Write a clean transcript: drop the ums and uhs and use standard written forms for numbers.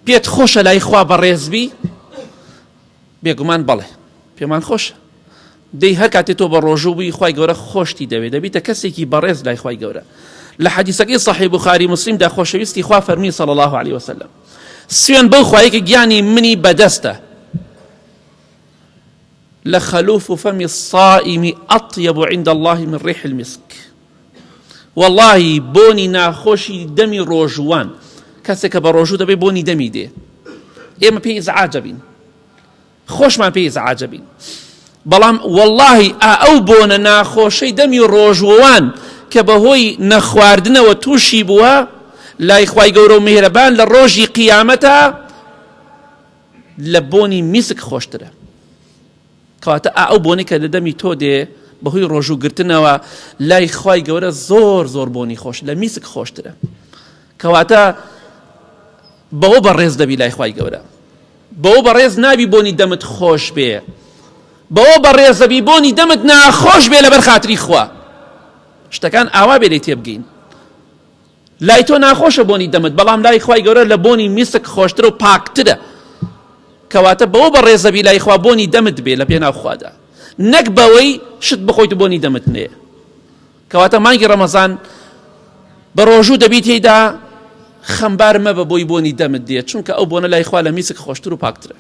پێت خۆشە لای خوا بەڕێزبی؟ بێگومان بەڵێ پێمان خۆشە. دەی هەر کاتێ تۆ بە ڕۆژوو بووی خوای گەورە خۆشتی دەوێت، دەبیتە کەسێکی بەڕێز لای خوای گەورە. لە حەدیثەکەی صحیح بوخاری مسلمدا خۆشەویستی خوا فەرمی صلی الله عليه وسلم سوێن بەو خوایەکە گیانی منی بەدەستە لخلوف فم الصائم أطيب عند الله من ريح المسك. والله بوني ناخوشي دمي روجوان كسك بروجو دبي بوني دمي دي إما بيز عاجبين خوش ما بيز عاجبين بلام والله أو بونا ناخوشي دمي روجوان كبهوي نخواردنا وتوشي بوا لا إخواي قورو مهربان للروجي قيامتها لبوني مسك خوشتره کەواتە ئەو بۆنی کە لە دەمی تۆ دێ بەهۆی ڕۆژوگرتنەوە لای خوای گەورە زۆر زۆر بۆنی خۆش لە میسک خۆشترە. کەواتە بەوە بەڕێز دەبی لای خوای گەورە، بەوە بەڕێز نابی بۆنی دەمت خۆش بێ، بەوە بەڕێز دەبی بۆنی دەمت ناخۆش بێ لەبەر خاتری خوا. شتەکان ئاوا بێ لێی تێبگەین. لای تۆ ناخۆشە بۆنی دەمت، بەڵام لای خوای گەورە لە بۆنی میسک خۆشترە و پاکترە. کەواتە بەوە بەڕێزەبی لای خوا بۆنی دەمت بێ لە پێناو خوادا، نەک بەوەی شت بخۆیت و بۆنی دەمت نێ. کەواتە مانگی ڕەمەزان بە ڕۆژوو دەبی تێیدا خەمبار مەبە بۆی بۆنی دەمت دێت، چونکە ئەو بۆنە لای خوا لە میسک خۆشتر و پاکترە.